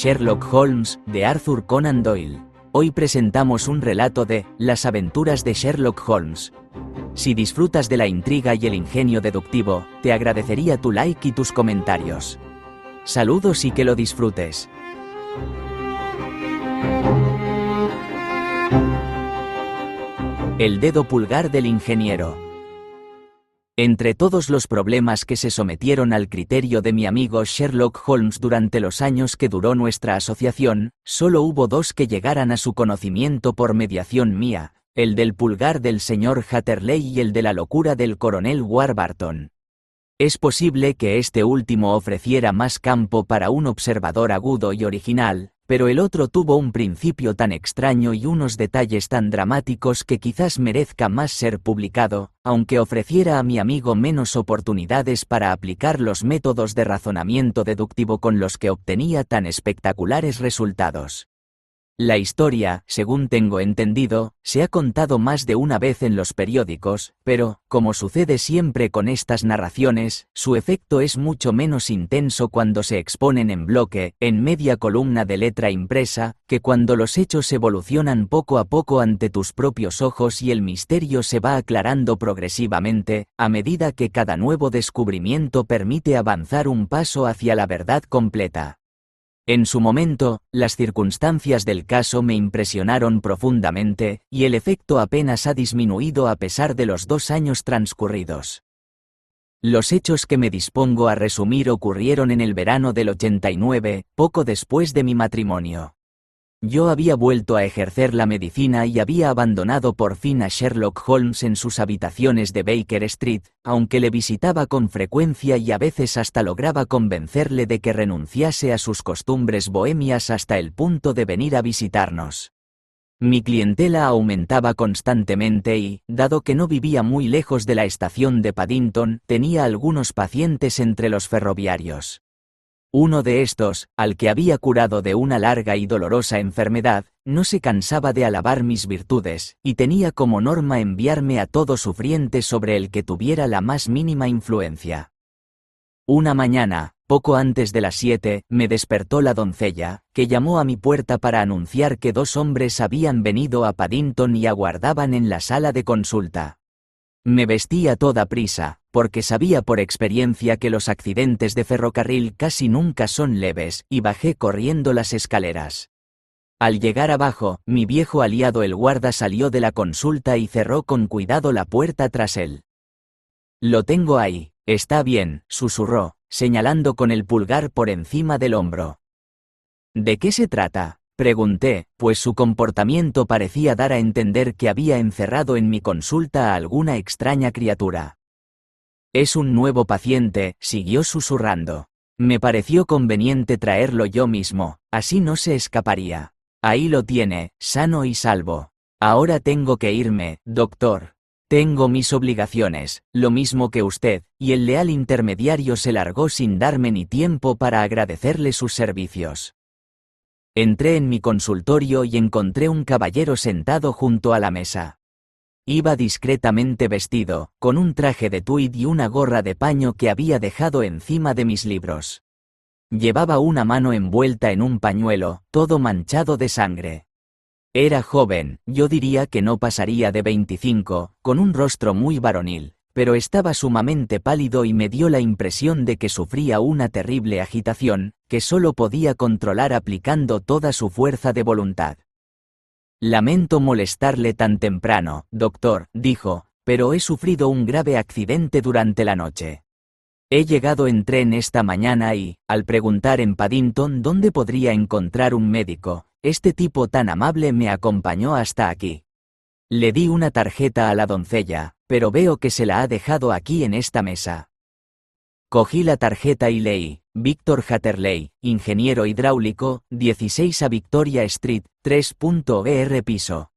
Sherlock Holmes, de Arthur Conan Doyle. Hoy presentamos un relato de Las aventuras de Sherlock Holmes. Si disfrutas de la intriga y el ingenio deductivo, te agradecería tu like y tus comentarios. Saludos y que lo disfrutes. El dedo pulgar del ingeniero. Entre todos los problemas que se sometieron al criterio de mi amigo Sherlock Holmes durante los años que duró nuestra asociación, solo hubo dos que llegaran a su conocimiento por mediación mía, el del pulgar del señor Hatterley y el de la locura del coronel Warburton. Es posible que este último ofreciera más campo para un observador agudo y original, pero el otro tuvo un principio tan extraño y unos detalles tan dramáticos que quizás merezca más ser publicado, aunque ofreciera a mi amigo menos oportunidades para aplicar los métodos de razonamiento deductivo con los que obtenía tan espectaculares resultados. La historia, según tengo entendido, se ha contado más de una vez en los periódicos, pero, como sucede siempre con estas narraciones, su efecto es mucho menos intenso cuando se exponen en bloque, en media columna de letra impresa, que cuando los hechos evolucionan poco a poco ante tus propios ojos y el misterio se va aclarando progresivamente, a medida que cada nuevo descubrimiento permite avanzar un paso hacia la verdad completa. En su momento, las circunstancias del caso me impresionaron profundamente, y el efecto apenas ha disminuido a pesar de los 2 años transcurridos. Los hechos que me dispongo a resumir ocurrieron en el verano del 89, poco después de mi matrimonio. Yo había vuelto a ejercer la medicina y había abandonado por fin a Sherlock Holmes en sus habitaciones de Baker Street, aunque le visitaba con frecuencia y a veces hasta lograba convencerle de que renunciase a sus costumbres bohemias hasta el punto de venir a visitarnos. Mi clientela aumentaba constantemente y, dado que no vivía muy lejos de la estación de Paddington, tenía algunos pacientes entre los ferroviarios. Uno de estos, al que había curado de una larga y dolorosa enfermedad, no se cansaba de alabar mis virtudes, y tenía como norma enviarme a todo sufriente sobre el que tuviera la más mínima influencia. Una mañana, poco antes de las 7, me despertó la doncella, que llamó a mi puerta para anunciar que 2 hombres habían venido a Paddington y aguardaban en la sala de consulta. Me vestí a toda prisa, porque sabía por experiencia que los accidentes de ferrocarril casi nunca son leves, y bajé corriendo las escaleras. Al llegar abajo, mi viejo aliado el guarda salió de la consulta y cerró con cuidado la puerta tras él. «Lo tengo ahí, está bien», susurró, señalando con el pulgar por encima del hombro. «¿De qué se trata?», pregunté, pues su comportamiento parecía dar a entender que había encerrado en mi consulta a alguna extraña criatura. «Es un nuevo paciente», siguió susurrando. «Me pareció conveniente traerlo yo mismo, así no se escaparía. Ahí lo tiene, sano y salvo. Ahora tengo que irme, doctor. Tengo mis obligaciones, lo mismo que usted», y el leal intermediario se largó sin darme ni tiempo para agradecerle sus servicios. Entré en mi consultorio y encontré un caballero sentado junto a la mesa. Iba discretamente vestido, con un traje de tweed y una gorra de paño que había dejado encima de mis libros. Llevaba una mano envuelta en un pañuelo, todo manchado de sangre. Era joven, yo diría que no pasaría de 25, con un rostro muy varonil, pero estaba sumamente pálido y me dio la impresión de que sufría una terrible agitación, que solo podía controlar aplicando toda su fuerza de voluntad. «Lamento molestarle tan temprano, doctor», dijo, «pero he sufrido un grave accidente durante la noche. He llegado en tren esta mañana y, al preguntar en Paddington dónde podría encontrar un médico, este tipo tan amable me acompañó hasta aquí. Le di una tarjeta a la doncella, pero veo que se la ha dejado aquí en esta mesa». Cogí la tarjeta y leí: «Víctor Hatterley, ingeniero hidráulico, 16 a Victoria Street, 3.er piso».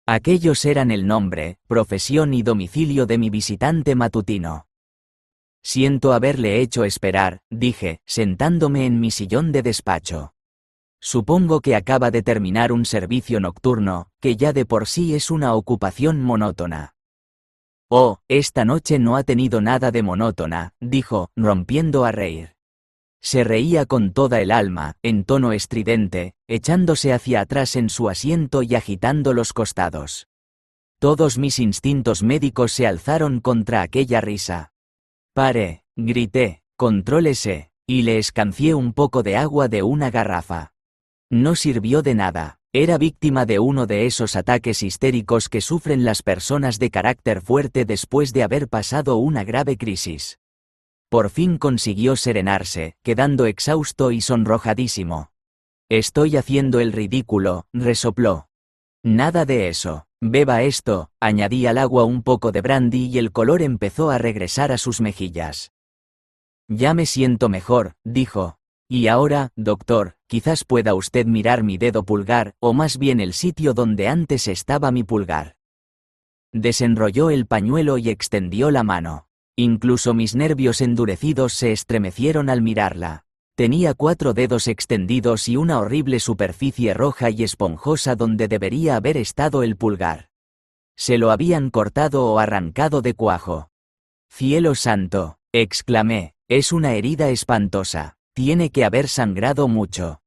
Aquellos eran el nombre, profesión y domicilio de mi visitante matutino. «Siento haberle hecho esperar», dije, sentándome en mi sillón de despacho. «Supongo que acaba de terminar un servicio nocturno, que ya de por sí es una ocupación monótona». «Oh, esta noche no ha tenido nada de monótona», dijo, rompiendo a reír. Se reía con toda el alma, en tono estridente, echándose hacia atrás en su asiento y agitando los costados. Todos mis instintos médicos se alzaron contra aquella risa. «Pare», grité, «contrólese», y le escancié un poco de agua de una garrafa. No sirvió de nada. Era víctima de uno de esos ataques histéricos que sufren las personas de carácter fuerte después de haber pasado una grave crisis. Por fin consiguió serenarse, quedando exhausto y sonrojadísimo. «Estoy haciendo el ridículo», resopló. «Nada de eso. Beba esto», añadí al agua un poco de brandy y el color empezó a regresar a sus mejillas. «Ya me siento mejor», dijo. «Y ahora, doctor, quizás pueda usted mirar mi dedo pulgar, o más bien el sitio donde antes estaba mi pulgar». Desenrolló el pañuelo y extendió la mano. Incluso mis nervios endurecidos se estremecieron al mirarla. Tenía 4 dedos extendidos y una horrible superficie roja y esponjosa donde debería haber estado el pulgar. Se lo habían cortado o arrancado de cuajo. «Cielo santo», exclamé, «es una herida espantosa. Tiene que haber sangrado mucho».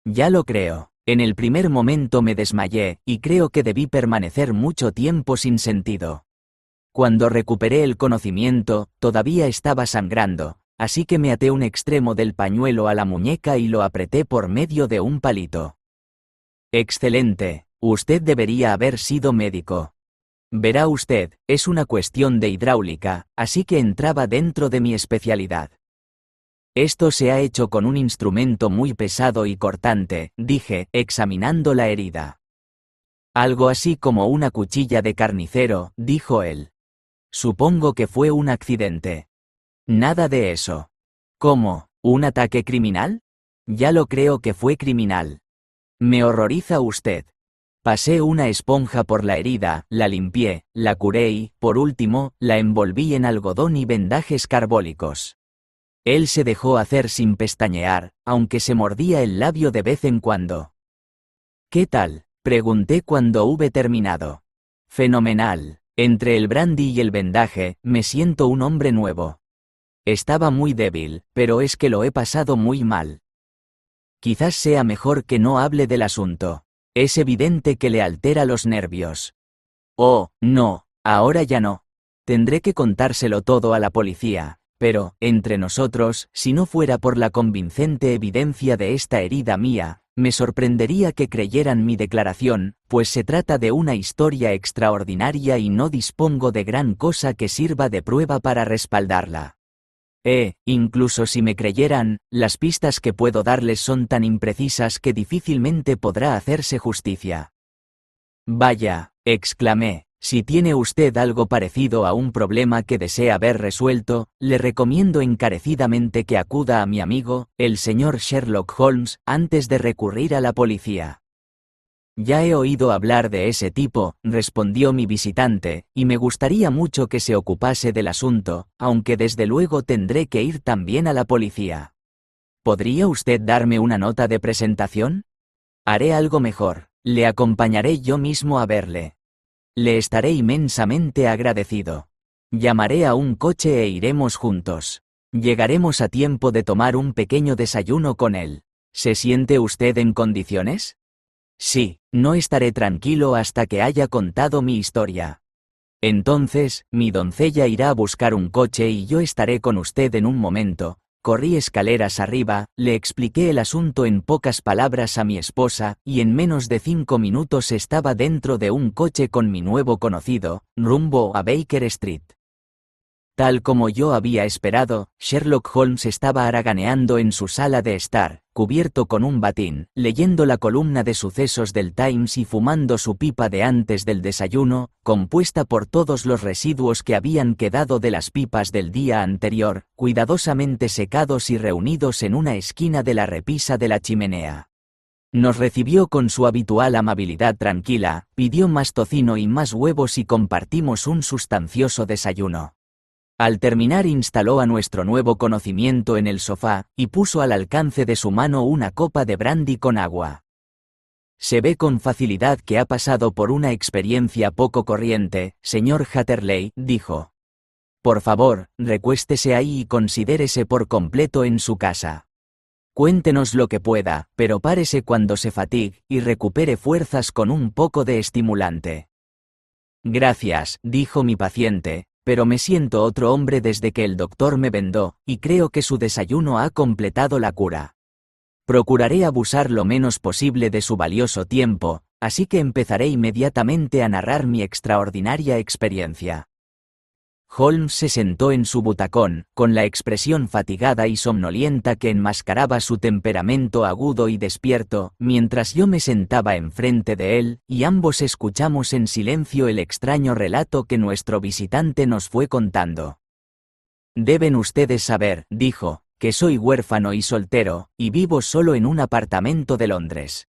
«Ya lo creo. En el primer momento me desmayé, y creo que debí permanecer mucho tiempo sin sentido. Cuando recuperé el conocimiento, todavía estaba sangrando, así que me até un extremo del pañuelo a la muñeca y lo apreté por medio de un palito». «Excelente. Usted debería haber sido médico. Verá usted, es una cuestión de hidráulica, así que entraba dentro de mi especialidad». «Esto se ha hecho con un instrumento muy pesado y cortante», dije, examinando la herida. «Algo así como una cuchilla de carnicero», dijo él. «Supongo que fue un accidente». «Nada de eso». «¿Cómo? ¿Un ataque criminal?» «Ya lo creo que fue criminal». «Me horroriza usted». Pasé una esponja por la herida, la limpié, la curé y, por último, la envolví en algodón y vendajes carbólicos. Él se dejó hacer sin pestañear, aunque se mordía el labio de vez en cuando. «¿Qué tal?», pregunté cuando hube terminado. «Fenomenal. Entre el brandy y el vendaje, me siento un hombre nuevo. Estaba muy débil, pero es que lo he pasado muy mal. Quizás sea mejor que no hable del asunto. Es evidente que le altera los nervios». «Oh, no, ahora ya no. Tendré que contárselo todo a la policía. Pero, entre nosotros, si no fuera por la convincente evidencia de esta herida mía, me sorprendería que creyeran mi declaración, pues se trata de una historia extraordinaria y no dispongo de gran cosa que sirva de prueba para respaldarla. Incluso si me creyeran, las pistas que puedo darles son tan imprecisas que difícilmente podrá hacerse justicia». «Vaya», exclamé, «si tiene usted algo parecido a un problema que desea ver resuelto, le recomiendo encarecidamente que acuda a mi amigo, el señor Sherlock Holmes, antes de recurrir a la policía». «Ya he oído hablar de ese tipo», respondió mi visitante, «y me gustaría mucho que se ocupase del asunto, aunque desde luego tendré que ir también a la policía. ¿Podría usted darme una nota de presentación? Haré algo mejor, le acompañaré yo mismo a verle. Le estaré inmensamente agradecido. Llamaré a un coche e iremos juntos. Llegaremos a tiempo de tomar un pequeño desayuno con él. ¿Se siente usted en condiciones?» «Sí, no estaré tranquilo hasta que haya contado mi historia». «Entonces, mi doncella irá a buscar un coche y yo estaré con usted en un momento». Corrí escaleras arriba, le expliqué el asunto en pocas palabras a mi esposa, y en menos de 5 minutos estaba dentro de un coche con mi nuevo conocido, rumbo a Baker Street. Tal como yo había esperado, Sherlock Holmes estaba haraganeando en su sala de estar, cubierto con un batín, leyendo la columna de sucesos del Times y fumando su pipa de antes del desayuno, compuesta por todos los residuos que habían quedado de las pipas del día anterior, cuidadosamente secados y reunidos en una esquina de la repisa de la chimenea. Nos recibió con su habitual amabilidad tranquila, pidió más tocino y más huevos y compartimos un sustancioso desayuno. Al terminar instaló a nuestro nuevo conocimiento en el sofá, y puso al alcance de su mano una copa de brandy con agua. «Se ve con facilidad que ha pasado por una experiencia poco corriente, señor Hatterley», dijo. «Por favor, recuéstese ahí y considérese por completo en su casa. Cuéntenos lo que pueda, pero párese cuando se fatigue y recupere fuerzas con un poco de estimulante. Gracias, dijo mi paciente, pero me siento otro hombre desde que el doctor me vendó, y creo que su desayuno ha completado la cura. Procuraré abusar lo menos posible de su valioso tiempo, así que empezaré inmediatamente a narrar mi extraordinaria experiencia. Holmes se sentó en su butacón, con la expresión fatigada y somnolienta que enmascaraba su temperamento agudo y despierto, mientras yo me sentaba enfrente de él, y ambos escuchamos en silencio el extraño relato que nuestro visitante nos fue contando. Deben ustedes saber, dijo, que soy huérfano y soltero, y vivo solo en un apartamento de Londres.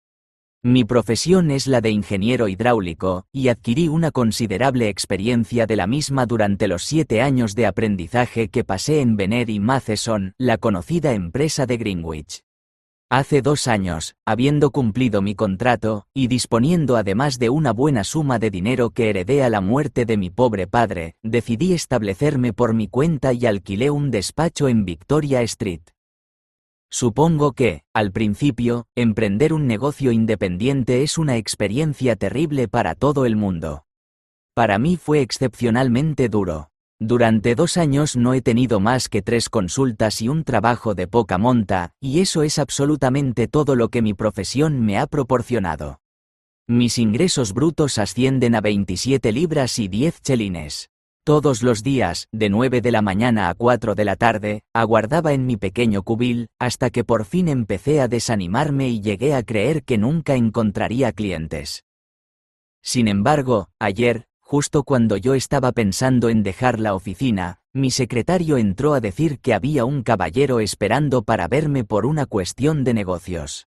Mi profesión es la de ingeniero hidráulico, y adquirí una considerable experiencia de la misma durante los 7 años de aprendizaje que pasé en Benner y Matheson, la conocida empresa de Greenwich. Hace 2 años, habiendo cumplido mi contrato, y disponiendo además de una buena suma de dinero que heredé a la muerte de mi pobre padre, decidí establecerme por mi cuenta y alquilé un despacho en Victoria Street. Supongo que, al principio, emprender un negocio independiente es una experiencia terrible para todo el mundo. Para mí fue excepcionalmente duro. Durante 2 años no he tenido más que 3 consultas y un trabajo de poca monta, y eso es absolutamente todo lo que mi profesión me ha proporcionado. Mis ingresos brutos ascienden a 27 libras y 10 chelines. Todos los días, de 9 de la mañana a 4 de la tarde, aguardaba en mi pequeño cubil, hasta que por fin empecé a desanimarme y llegué a creer que nunca encontraría clientes. Sin embargo, ayer, justo cuando yo estaba pensando en dejar la oficina, mi secretario entró a decir que había un caballero esperando para verme por una cuestión de negocios.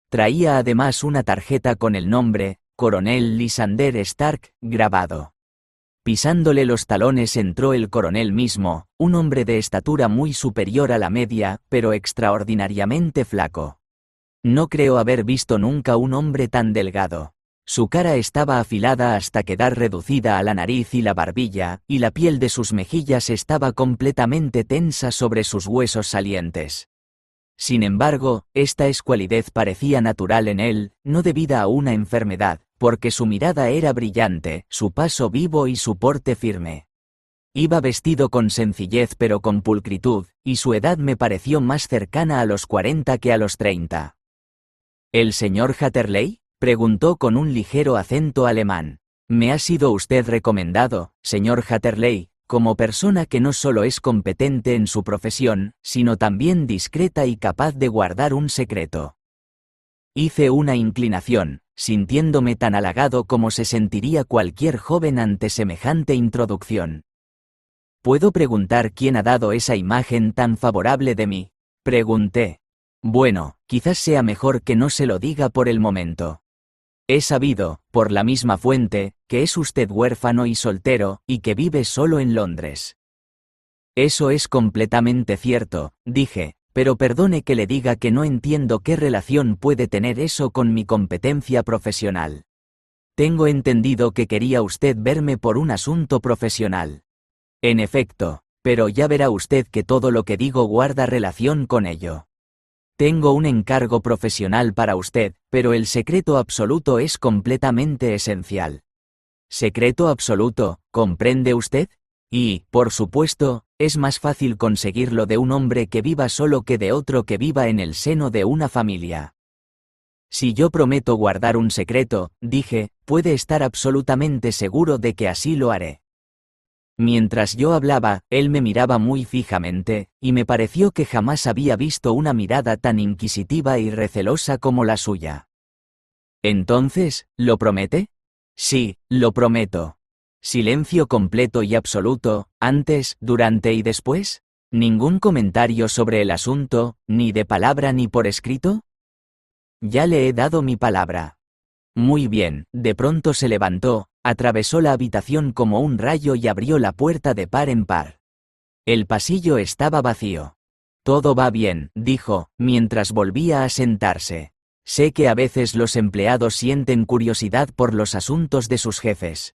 Traía además una tarjeta con el nombre, Coronel Lysander Stark, grabado. Pisándole los talones entró el coronel mismo, un hombre de estatura muy superior a la media, pero extraordinariamente flaco. No creo haber visto nunca un hombre tan delgado. Su cara estaba afilada hasta quedar reducida a la nariz y la barbilla, y la piel de sus mejillas estaba completamente tensa sobre sus huesos salientes. Sin embargo, esta escualidez parecía natural en él, no debida a una enfermedad, porque su mirada era brillante, su paso vivo y su porte firme. Iba vestido con sencillez pero con pulcritud, y su edad me pareció más cercana a los 40 que a los 30. ¿El señor Hatterley?, preguntó con un ligero acento alemán. Me ha sido usted recomendado, señor Hatterley, como persona que no solo es competente en su profesión, sino también discreta y capaz de guardar un secreto. Hice una inclinación, sintiéndome tan halagado como se sentiría cualquier joven ante semejante introducción. ¿Puedo preguntar quién ha dado esa imagen tan favorable de mí?, pregunté. Bueno, quizás sea mejor que no se lo diga por el momento. He sabido, por la misma fuente, que es usted huérfano y soltero, y que vive solo en Londres. Eso es completamente cierto, dije, pero perdone que le diga que no entiendo qué relación puede tener eso con mi competencia profesional. Tengo entendido que quería usted verme por un asunto profesional. En efecto, pero ya verá usted que todo lo que digo guarda relación con ello. Tengo un encargo profesional para usted, pero el secreto absoluto es completamente esencial. ¿Secreto absoluto, comprende usted? Y, por supuesto, es más fácil conseguirlo de un hombre que viva solo que de otro que viva en el seno de una familia. Si yo prometo guardar un secreto, dije, puede estar absolutamente seguro de que así lo haré. Mientras yo hablaba, él me miraba muy fijamente, y me pareció que jamás había visto una mirada tan inquisitiva y recelosa como la suya. Entonces, ¿lo promete? Sí, lo prometo. Silencio completo y absoluto, antes, durante y después. ¿Ningún comentario sobre el asunto, ni de palabra ni por escrito? Ya le he dado mi palabra. Muy bien, de pronto se levantó, atravesó la habitación como un rayo y abrió la puerta de par en par. El pasillo estaba vacío. Todo va bien, dijo, mientras volvía a sentarse. Sé que a veces los empleados sienten curiosidad por los asuntos de sus jefes.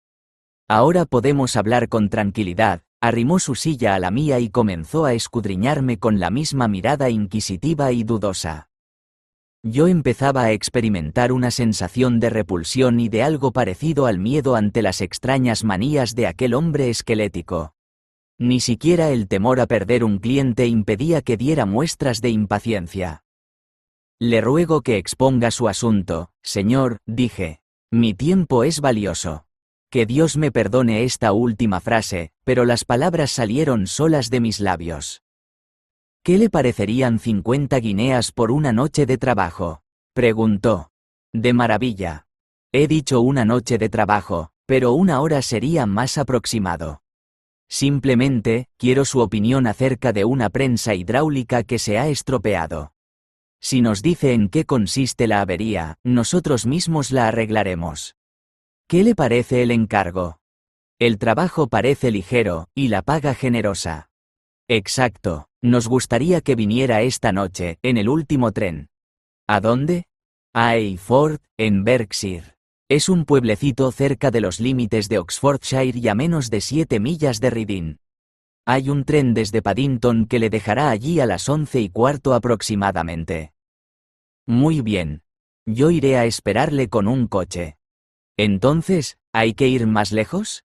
Ahora podemos hablar con tranquilidad, Arrimó su silla a la mía y comenzó a escudriñarme con la misma mirada inquisitiva y dudosa. Yo empezaba a experimentar una sensación de repulsión y de algo parecido al miedo ante las extrañas manías de aquel hombre esquelético. Ni siquiera el temor a perder un cliente impedía que diera muestras de impaciencia. Le ruego que exponga su asunto, señor, dije. Mi tiempo es valioso. Que Dios me perdone esta última frase, pero las palabras salieron solas de mis labios. ¿Qué le parecerían 50 guineas por una noche de trabajo? Preguntó. De maravilla. He dicho una noche de trabajo, pero una hora sería más aproximado. Simplemente, quiero su opinión acerca de una prensa hidráulica que se ha estropeado. Si nos dice en qué consiste la avería, nosotros mismos la arreglaremos. ¿Qué le parece el encargo? El trabajo parece ligero, y la paga generosa. Exacto, nos gustaría que viniera esta noche, en el último tren. ¿A dónde? A Eyford, en Berkshire. Es un pueblecito cerca de los límites de Oxfordshire y a menos de 7 millas de Reading. Hay un tren desde Paddington que le dejará allí a las 11:15 aproximadamente. Muy bien. Yo iré a esperarle con un coche. Entonces, ¿hay que ir más lejos?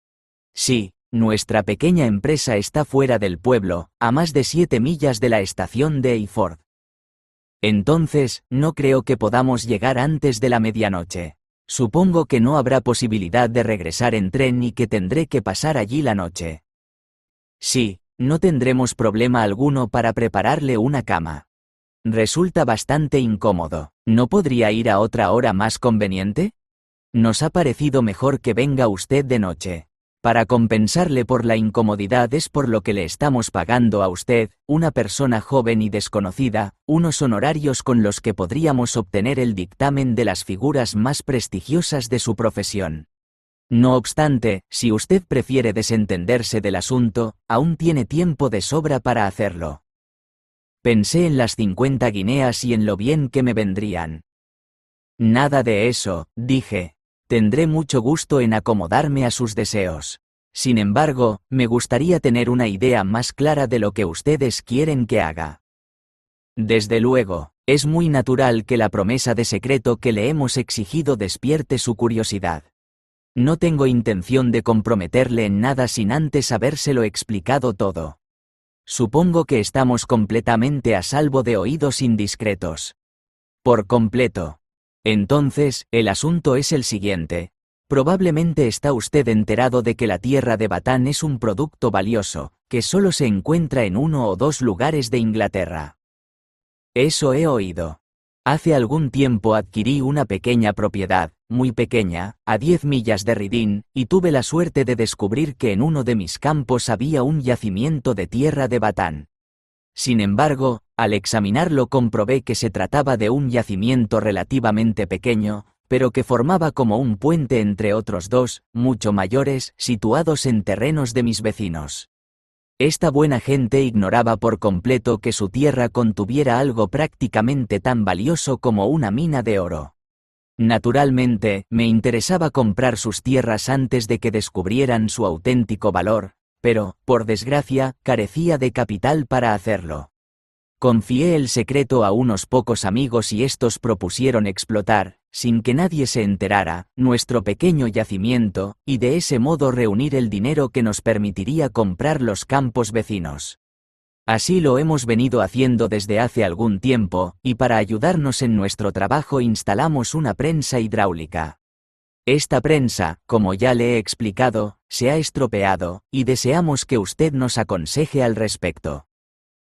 Sí, nuestra pequeña empresa está fuera del pueblo, a más de 7 millas de la estación de Eyford. Entonces, no creo que podamos llegar antes de la medianoche. Supongo que no habrá posibilidad de regresar en tren y que tendré que pasar allí la noche. Sí, no tendremos problema alguno para prepararle una cama. Resulta bastante incómodo. ¿No podría ir a otra hora más conveniente? Nos ha parecido mejor que venga usted de noche. Para compensarle por la incomodidad es por lo que le estamos pagando a usted, una persona joven y desconocida, unos honorarios con los que podríamos obtener el dictamen de las figuras más prestigiosas de su profesión. No obstante, si usted prefiere desentenderse del asunto, aún tiene tiempo de sobra para hacerlo. Pensé en las 50 guineas y en lo bien que me vendrían. Nada de eso, dije. Tendré mucho gusto en acomodarme a sus deseos. Sin embargo, me gustaría tener una idea más clara de lo que ustedes quieren que haga. Desde luego, es muy natural que la promesa de secreto que le hemos exigido despierte su curiosidad. No tengo intención de comprometerle en nada sin antes habérselo explicado todo. Supongo que estamos completamente a salvo de oídos indiscretos. Por completo. Entonces, el asunto es el siguiente. Probablemente está usted enterado de que la tierra de Batán es un producto valioso, que solo se encuentra en 1 o 2 lugares de Inglaterra. Eso he oído. Hace algún tiempo adquirí una pequeña propiedad, muy pequeña, a 10 millas de Reading, y tuve la suerte de descubrir que en uno de mis campos había un yacimiento de tierra de Batán. Sin embargo, al examinarlo comprobé que se trataba de un yacimiento relativamente pequeño, pero que formaba como un puente entre otros 2, mucho mayores, situados en terrenos de mis vecinos. Esta buena gente ignoraba por completo que su tierra contuviera algo prácticamente tan valioso como una mina de oro. Naturalmente, me interesaba comprar sus tierras antes de que descubrieran su auténtico valor, pero, por desgracia, carecía de capital para hacerlo. Confié el secreto a unos pocos amigos y estos propusieron explotar, sin que nadie se enterara, nuestro pequeño yacimiento, y de ese modo reunir el dinero que nos permitiría comprar los campos vecinos. Así lo hemos venido haciendo desde hace algún tiempo, y para ayudarnos en nuestro trabajo instalamos una prensa hidráulica. Esta prensa, como ya le he explicado, se ha estropeado, y deseamos que usted nos aconseje al respecto.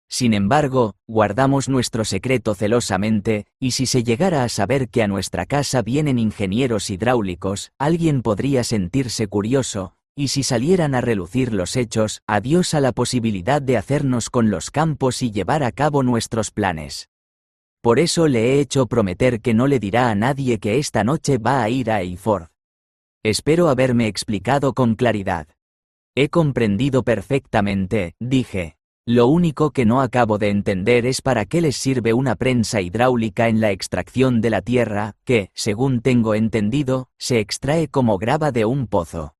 Sin embargo, guardamos nuestro secreto celosamente, y si se llegara a saber que a nuestra casa vienen ingenieros hidráulicos, alguien podría sentirse curioso, y si salieran a relucir los hechos, adiós a la posibilidad de hacernos con los campos y llevar a cabo nuestros planes. Por eso le he hecho prometer que no le dirá a nadie que esta noche va a ir a Eyford. Espero haberme explicado con claridad. He comprendido perfectamente, dije. Lo único que no acabo de entender es para qué les sirve una prensa hidráulica en la extracción de la tierra, que, según tengo entendido, se extrae como grava de un pozo.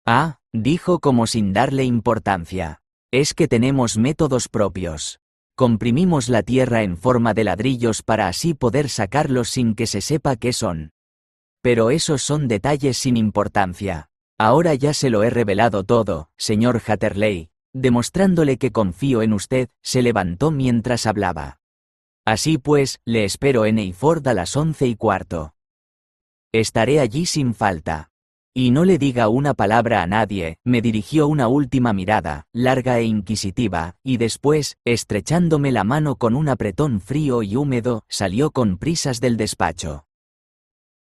Ah, dijo como sin darle importancia. Es que tenemos métodos propios. Comprimimos la tierra en forma de ladrillos para así poder sacarlos sin que se sepa qué son. Pero esos son detalles sin importancia. Ahora ya se lo he revelado todo, señor Hatterley. Demostrándole que confío en usted, se levantó mientras hablaba. Así pues, le espero en Eyford a las 11:15. Estaré allí sin falta. Y no le diga una palabra a nadie, me dirigió una última mirada, larga e inquisitiva, y después, estrechándome la mano con un apretón frío y húmedo, salió con prisas del despacho.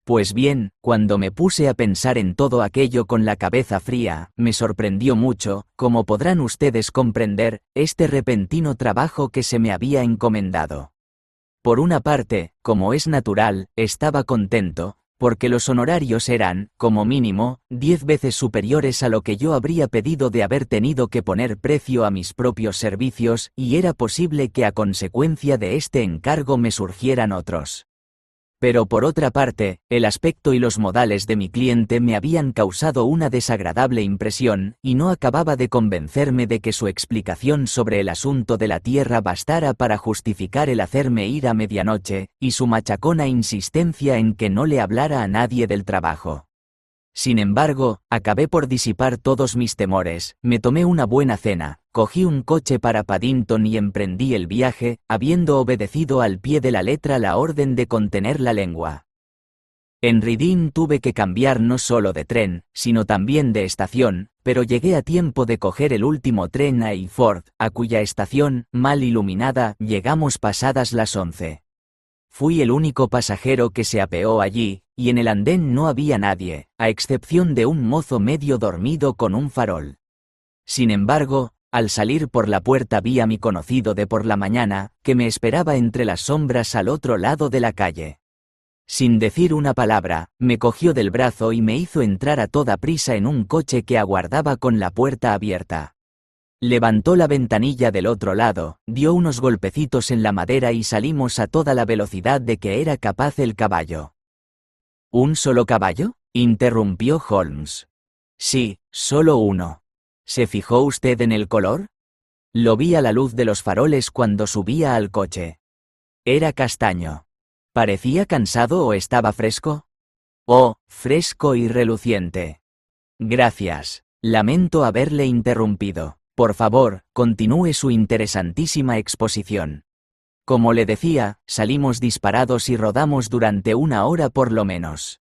Pues bien, cuando me puse a pensar en todo aquello con la cabeza fría, me sorprendió mucho, como podrán ustedes comprender, este repentino trabajo que se me había encomendado. Por una parte, como es natural, estaba contento, porque los honorarios eran, como mínimo, 10 veces superiores a lo que yo habría pedido de haber tenido que poner precio a mis propios servicios, y era posible que a consecuencia de este encargo me surgieran otros. Pero por otra parte, el aspecto y los modales de mi cliente me habían causado una desagradable impresión, y no acababa de convencerme de que su explicación sobre el asunto de la tierra bastara para justificar el hacerme ir a medianoche, y su machacona insistencia en que no le hablara a nadie del trabajo. Sin embargo, acabé por disipar todos mis temores, me tomé una buena cena, cogí un coche para Paddington y emprendí el viaje, habiendo obedecido al pie de la letra la orden de contener la lengua. En Reading tuve que cambiar no solo de tren, sino también de estación, pero llegué a tiempo de coger el último tren a Eyford, a cuya estación, mal iluminada, llegamos pasadas las 11. Fui el único pasajero que se apeó allí, y en el andén no había nadie, a excepción de un mozo medio dormido con un farol. Sin embargo, al salir por la puerta vi a mi conocido de por la mañana, que me esperaba entre las sombras al otro lado de la calle. Sin decir una palabra, me cogió del brazo y me hizo entrar a toda prisa en un coche que aguardaba con la puerta abierta. Levantó la ventanilla del otro lado, dio unos golpecitos en la madera y salimos a toda la velocidad de que era capaz el caballo. ¿Un solo caballo?, interrumpió Holmes. Sí, solo uno. ¿Se fijó usted en el color? Lo vi a la luz de los faroles cuando subía al coche. Era castaño. ¿Parecía cansado o estaba fresco? Oh, fresco y reluciente. Gracias. Lamento haberle interrumpido. Por favor, continúe su interesantísima exposición. Como le decía, salimos disparados y rodamos durante 1 hora por lo menos.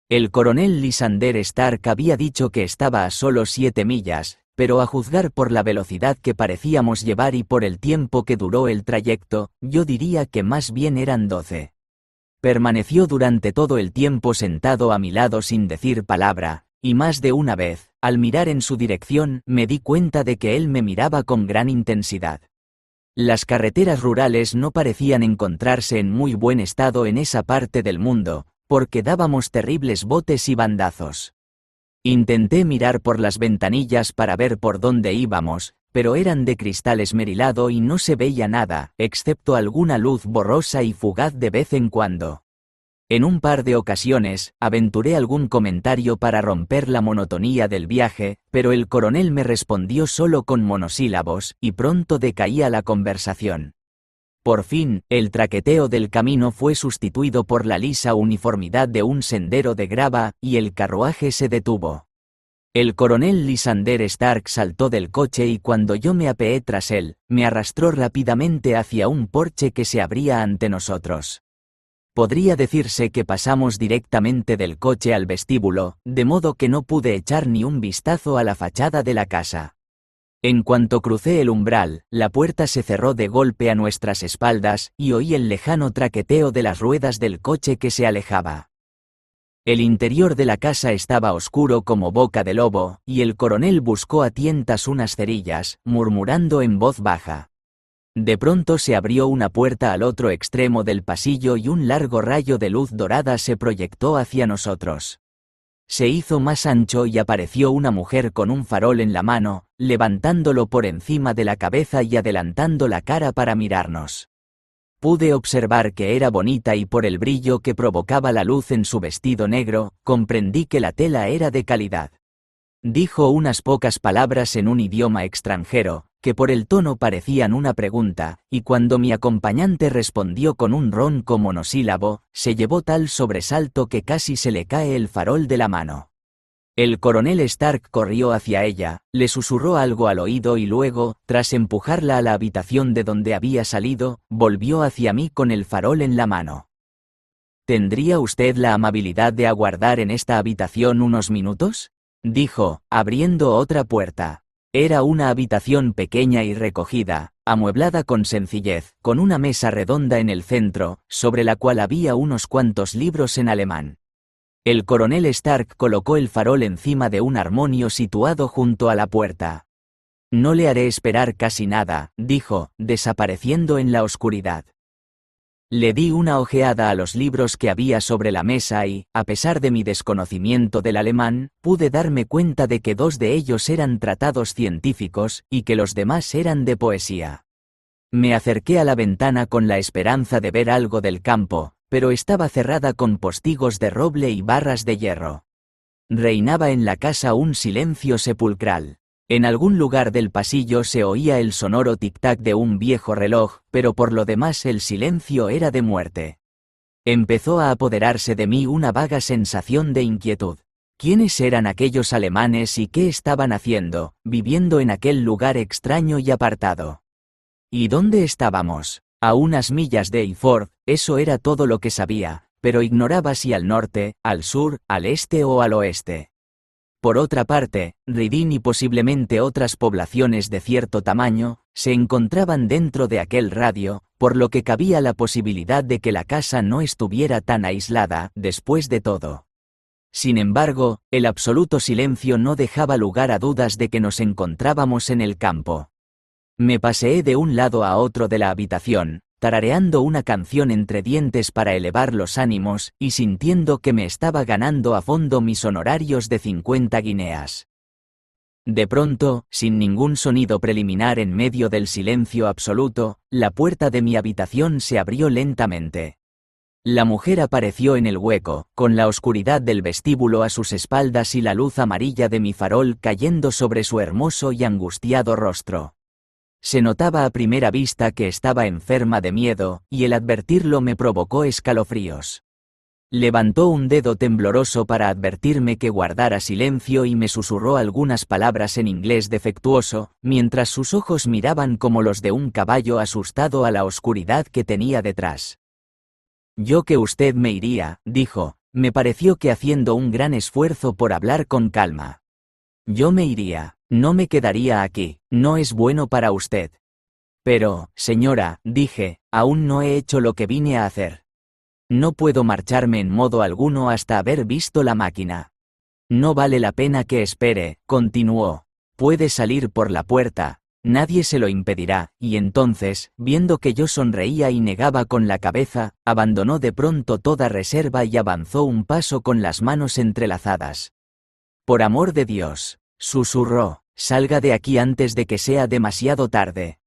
El coronel Lysander Stark había dicho que estaba a solo 7 millas, pero a juzgar por la velocidad que parecíamos llevar y por el tiempo que duró el trayecto, yo diría que más bien eran 12. Permaneció durante todo el tiempo sentado a mi lado sin decir palabra, y más de una vez, al mirar en su dirección, me di cuenta de que él me miraba con gran intensidad. Las carreteras rurales no parecían encontrarse en muy buen estado en esa parte del mundo, porque dábamos terribles botes y bandazos. Intenté mirar por las ventanillas para ver por dónde íbamos, pero eran de cristal esmerilado y no se veía nada, excepto alguna luz borrosa y fugaz de vez en cuando. En un par de ocasiones, aventuré algún comentario para romper la monotonía del viaje, pero el coronel me respondió solo con monosílabos, y pronto decaía la conversación. Por fin, el traqueteo del camino fue sustituido por la lisa uniformidad de un sendero de grava, y el carruaje se detuvo. El coronel Lysander Stark saltó del coche y cuando yo me apeé tras él, me arrastró rápidamente hacia un porche que se abría ante nosotros. Podría decirse que pasamos directamente del coche al vestíbulo, de modo que no pude echar ni un vistazo a la fachada de la casa. En cuanto crucé el umbral, la puerta se cerró de golpe a nuestras espaldas, y oí el lejano traqueteo de las ruedas del coche que se alejaba. El interior de la casa estaba oscuro como boca de lobo, y el coronel buscó a tientas unas cerillas, murmurando en voz baja. De pronto se abrió una puerta al otro extremo del pasillo y un largo rayo de luz dorada se proyectó hacia nosotros. Se hizo más ancho y apareció una mujer con un farol en la mano, levantándolo por encima de la cabeza y adelantando la cara para mirarnos. Pude observar que era bonita y por el brillo que provocaba la luz en su vestido negro, comprendí que la tela era de calidad. Dijo unas pocas palabras en un idioma extranjero, que por el tono parecían una pregunta, y cuando mi acompañante respondió con un ronco monosílabo, se llevó tal sobresalto que casi se le cae el farol de la mano. El coronel Stark corrió hacia ella, le susurró algo al oído y luego, tras empujarla a la habitación de donde había salido, volvió hacia mí con el farol en la mano. ¿Tendría usted la amabilidad de aguardar en esta habitación unos minutos?, dijo, abriendo otra puerta. Era una habitación pequeña y recogida, amueblada con sencillez, con una mesa redonda en el centro, sobre la cual había unos cuantos libros en alemán. El coronel Stark colocó el farol encima de un armonio situado junto a la puerta. No le haré esperar casi nada, dijo, desapareciendo en la oscuridad. Le di una ojeada a los libros que había sobre la mesa y, a pesar de mi desconocimiento del alemán, pude darme cuenta de que 2 de ellos eran tratados científicos y que los demás eran de poesía. Me acerqué a la ventana con la esperanza de ver algo del campo, pero estaba cerrada con postigos de roble y barras de hierro. Reinaba en la casa un silencio sepulcral. En algún lugar del pasillo se oía el sonoro tic-tac de un viejo reloj, pero por lo demás el silencio era de muerte. Empezó a apoderarse de mí una vaga sensación de inquietud. ¿Quiénes eran aquellos alemanes y qué estaban haciendo, viviendo en aquel lugar extraño y apartado? ¿Y dónde estábamos? A unas millas de Eyford, eso era todo lo que sabía, pero ignoraba si al norte, al sur, al este o al oeste. Por otra parte, Reading y posiblemente otras poblaciones de cierto tamaño, se encontraban dentro de aquel radio, por lo que cabía la posibilidad de que la casa no estuviera tan aislada, después de todo. Sin embargo, el absoluto silencio no dejaba lugar a dudas de que nos encontrábamos en el campo. Me paseé de un lado a otro de la habitación, tarareando una canción entre dientes para elevar los ánimos, y sintiendo que me estaba ganando a fondo mis honorarios de 50 guineas. De pronto, sin ningún sonido preliminar en medio del silencio absoluto, la puerta de mi habitación se abrió lentamente. La mujer apareció en el hueco, con la oscuridad del vestíbulo a sus espaldas y la luz amarilla de mi farol cayendo sobre su hermoso y angustiado rostro. Se notaba a primera vista que estaba enferma de miedo, y el advertirlo me provocó escalofríos. Levantó un dedo tembloroso para advertirme que guardara silencio y me susurró algunas palabras en inglés defectuoso, mientras sus ojos miraban como los de un caballo asustado a la oscuridad que tenía detrás. «Yo que usted me iría», dijo, me pareció que haciendo un gran esfuerzo por hablar con calma. «Yo me iría. No me quedaría aquí, no es bueno para usted». «Pero, señora», dije, «aún no he hecho lo que vine a hacer. No puedo marcharme en modo alguno hasta haber visto la máquina». «No vale la pena que espere», continuó. «Puede salir por la puerta, nadie se lo impedirá», y entonces, viendo que yo sonreía y negaba con la cabeza, abandonó de pronto toda reserva y avanzó un paso con las manos entrelazadas. «Por amor de Dios», susurró, «salga de aquí antes de que sea demasiado tarde».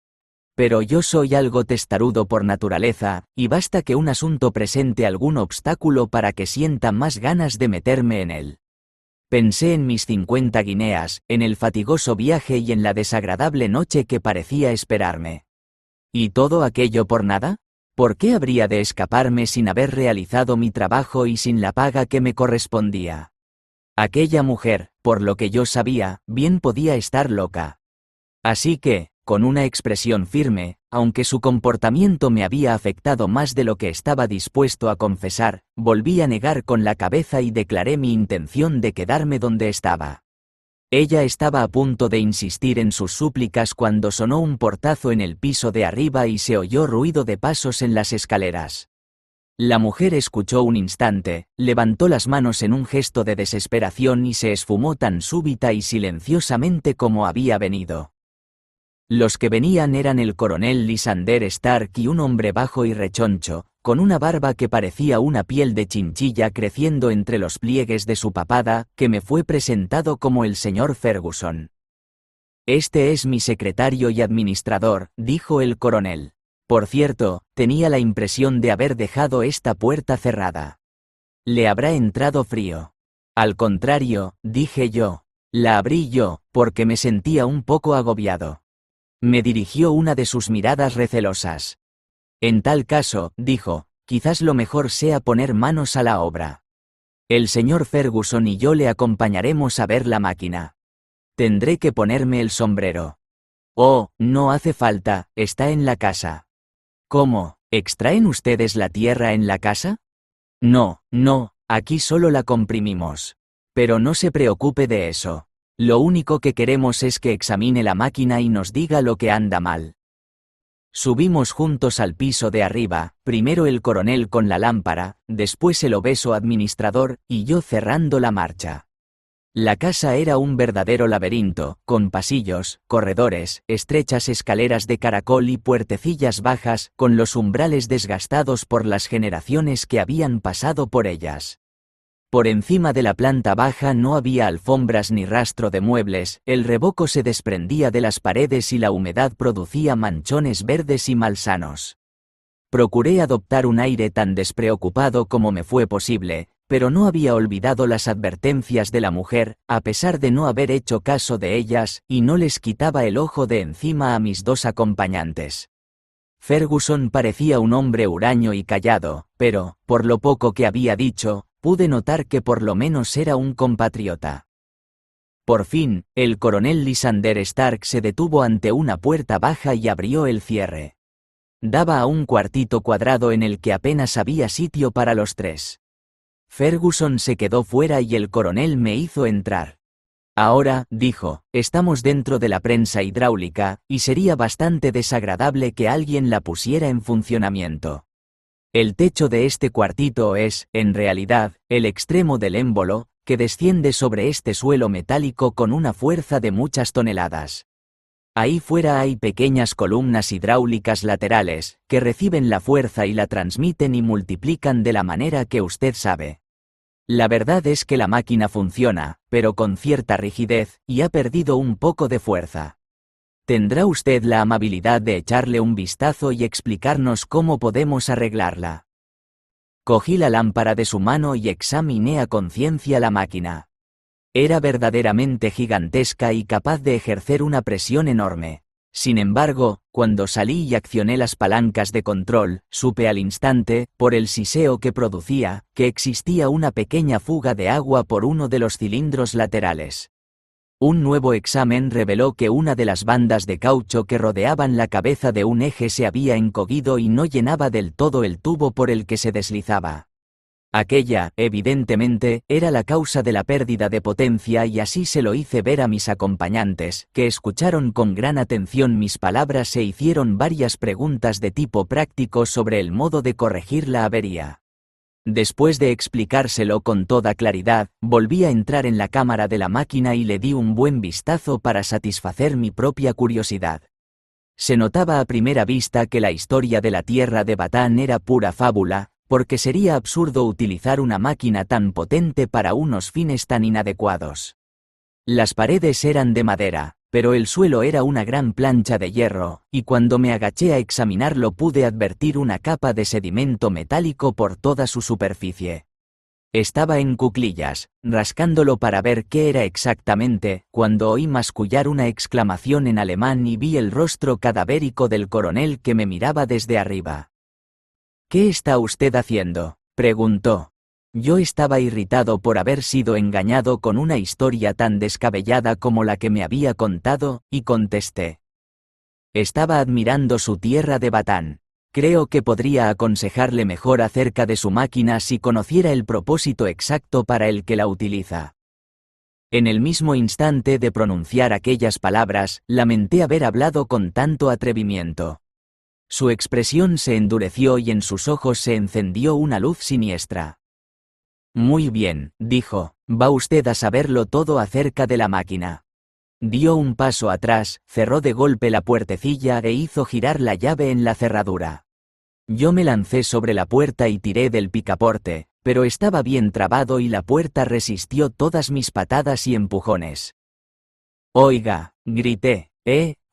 Pero yo soy algo testarudo por naturaleza, y basta que un asunto presente algún obstáculo para que sienta más ganas de meterme en él. Pensé en mis 50 guineas, en el fatigoso viaje y en la desagradable noche que parecía esperarme. ¿Y todo aquello por nada? ¿Por qué habría de escaparme sin haber realizado mi trabajo y sin la paga que me correspondía? Aquella mujer, por lo que yo sabía, bien podía estar loca. Así que, con una expresión firme, aunque su comportamiento me había afectado más de lo que estaba dispuesto a confesar, volví a negar con la cabeza y declaré mi intención de quedarme donde estaba. Ella estaba a punto de insistir en sus súplicas cuando sonó un portazo en el piso de arriba y se oyó ruido de pasos en las escaleras. La mujer escuchó un instante, levantó las manos en un gesto de desesperación y se esfumó tan súbita y silenciosamente como había venido. Los que venían eran el coronel Lysander Stark y un hombre bajo y rechoncho, con una barba que parecía una piel de chinchilla creciendo entre los pliegues de su papada, que me fue presentado como el señor Ferguson. «Este es mi secretario y administrador», dijo el coronel. Por cierto, tenía la impresión de haber dejado esta puerta cerrada. «¿Le habrá entrado frío?» «Al contrario», dije yo. La abrí yo, porque me sentía un poco agobiado. Me dirigió una de sus miradas recelosas. En tal caso, dijo, quizás lo mejor sea poner manos a la obra. El señor Ferguson y yo le acompañaremos a ver la máquina. Tendré que ponerme el sombrero. Oh, no hace falta, está en la casa. ¿Cómo? ¿Extraen ustedes la tierra en la casa? No, no, aquí solo la comprimimos. Pero no se preocupe de eso. Lo único que queremos es que examine la máquina y nos diga lo que anda mal. Subimos juntos al piso de arriba, primero el coronel con la lámpara, después el obeso administrador, y yo cerrando la marcha. La casa era un verdadero laberinto, con pasillos, corredores, estrechas escaleras de caracol y puertecillas bajas, con los umbrales desgastados por las generaciones que habían pasado por ellas. Por encima de la planta baja no había alfombras ni rastro de muebles, el revoco se desprendía de las paredes y la humedad producía manchones verdes y malsanos. Procuré adoptar un aire tan despreocupado como me fue posible, pero no había olvidado las advertencias de la mujer, a pesar de no haber hecho caso de ellas, y no les quitaba el ojo de encima a mis dos acompañantes. Ferguson parecía un hombre huraño y callado, pero, por lo poco que había dicho, pude notar que por lo menos era un compatriota. Por fin, el coronel Lysander Stark se detuvo ante una puerta baja y abrió el cierre. Daba a un cuartito cuadrado en el que apenas había sitio para los tres. Ferguson se quedó fuera y el coronel me hizo entrar. Ahora, dijo, estamos dentro de la prensa hidráulica, y sería bastante desagradable que alguien la pusiera en funcionamiento. El techo de este cuartito es, en realidad, el extremo del émbolo, que desciende sobre este suelo metálico con una fuerza de muchas toneladas. Ahí fuera hay pequeñas columnas hidráulicas laterales, que reciben la fuerza y la transmiten y multiplican de la manera que usted sabe. La verdad es que la máquina funciona, pero con cierta rigidez, y ha perdido un poco de fuerza. ¿Tendrá usted la amabilidad de echarle un vistazo y explicarnos cómo podemos arreglarla? Cogí la lámpara de su mano y examiné a conciencia la máquina. Era verdaderamente gigantesca y capaz de ejercer una presión enorme. Sin embargo, cuando salí y accioné las palancas de control, supe al instante, por el siseo que producía, que existía una pequeña fuga de agua por uno de los cilindros laterales. Un nuevo examen reveló que una de las bandas de caucho que rodeaban la cabeza de un eje se había encogido y no llenaba del todo el tubo por el que se deslizaba. Aquella, evidentemente, era la causa de la pérdida de potencia y así se lo hice ver a mis acompañantes, que escucharon con gran atención mis palabras e hicieron varias preguntas de tipo práctico sobre el modo de corregir la avería. Después de explicárselo con toda claridad, volví a entrar en la cámara de la máquina y le di un buen vistazo para satisfacer mi propia curiosidad. Se notaba a primera vista que la historia de la tierra de Batán era pura fábula, porque sería absurdo utilizar una máquina tan potente para unos fines tan inadecuados. Las paredes eran de madera, pero el suelo era una gran plancha de hierro, y cuando me agaché a examinarlo pude advertir una capa de sedimento metálico por toda su superficie. Estaba en cuclillas, rascándolo para ver qué era exactamente, cuando oí mascullar una exclamación en alemán y vi el rostro cadavérico del coronel que me miraba desde arriba. ¿Qué está usted haciendo?, preguntó. Yo estaba irritado por haber sido engañado con una historia tan descabellada como la que me había contado, y contesté. Estaba admirando su tierra de Batán. Creo que podría aconsejarle mejor acerca de su máquina si conociera el propósito exacto para el que la utiliza. En el mismo instante de pronunciar aquellas palabras, lamenté haber hablado con tanto atrevimiento. Su expresión se endureció y en sus ojos se encendió una luz siniestra. Muy bien, dijo, va usted a saberlo todo acerca de la máquina. Dio un paso atrás, cerró de golpe la puertecilla e hizo girar la llave en la cerradura. Yo me lancé sobre la puerta y tiré del picaporte, pero estaba bien trabado y la puerta resistió todas mis patadas y empujones. Oiga, grité,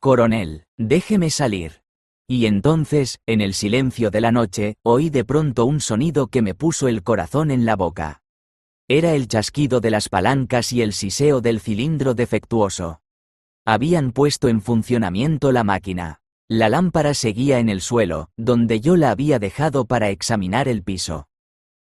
coronel, déjeme salir. Y entonces, en el silencio de la noche, oí de pronto un sonido que me puso el corazón en la boca. Era el chasquido de las palancas y el siseo del cilindro defectuoso. Habían puesto en funcionamiento la máquina. La lámpara seguía en el suelo, donde yo la había dejado para examinar el piso.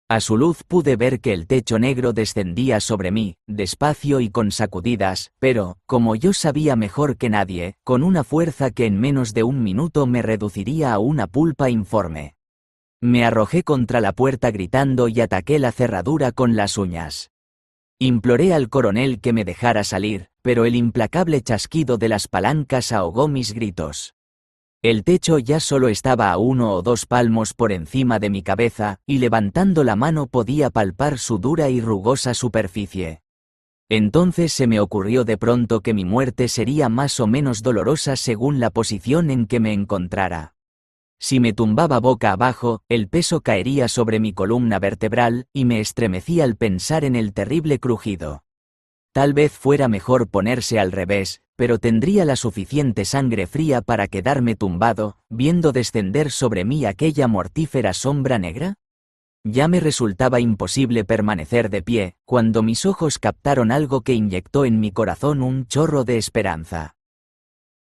A su luz pude ver que el techo negro descendía sobre mí, despacio y con sacudidas, pero, como yo sabía mejor que nadie, con una fuerza que en menos de un minuto me reduciría a una pulpa informe. Me arrojé contra la puerta gritando y ataqué la cerradura con las uñas. Imploré al coronel que me dejara salir, pero el implacable chasquido de las palancas ahogó mis gritos. El techo ya solo estaba a 1 o 2 palmos por encima de mi cabeza, y levantando la mano podía palpar su dura y rugosa superficie. Entonces se me ocurrió de pronto que mi muerte sería más o menos dolorosa según la posición en que me encontrara. Si me tumbaba boca abajo, el peso caería sobre mi columna vertebral, y me estremecí al pensar en el terrible crujido. Tal vez fuera mejor ponerse al revés, pero tendría la suficiente sangre fría para quedarme tumbado, viendo descender sobre mí aquella mortífera sombra negra. Ya me resultaba imposible permanecer de pie, cuando mis ojos captaron algo que inyectó en mi corazón un chorro de esperanza.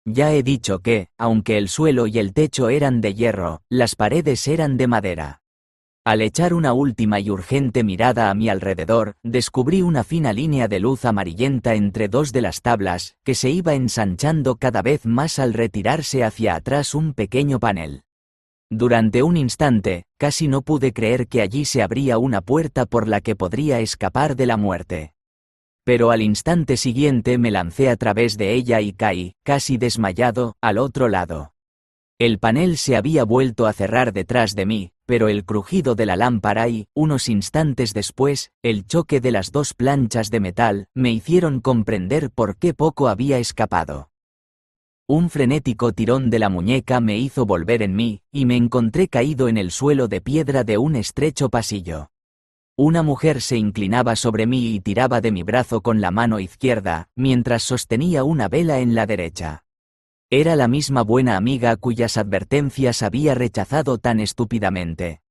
Ya he dicho que, aunque el suelo y el techo eran de hierro, las paredes eran de madera. Al echar una última y urgente mirada a mi alrededor, descubrí una fina línea de luz amarillenta entre 2 de las tablas, que se iba ensanchando cada vez más al retirarse hacia atrás un pequeño panel. Durante un instante, casi no pude creer que allí se abría una puerta por la que podría escapar de la muerte. Pero al instante siguiente me lancé a través de ella y caí, casi desmayado, al otro lado. El panel se había vuelto a cerrar detrás de mí, pero el crujido de la lámpara y, unos instantes después, el choque de las 2 planchas de metal, me hicieron comprender por qué poco había escapado. Un frenético tirón de la muñeca me hizo volver en mí, y me encontré caído en el suelo de piedra de un estrecho pasillo. Una mujer se inclinaba sobre mí y tiraba de mi brazo con la mano izquierda, mientras sostenía una vela en la derecha. Era la misma buena amiga cuyas advertencias había rechazado tan estúpidamente.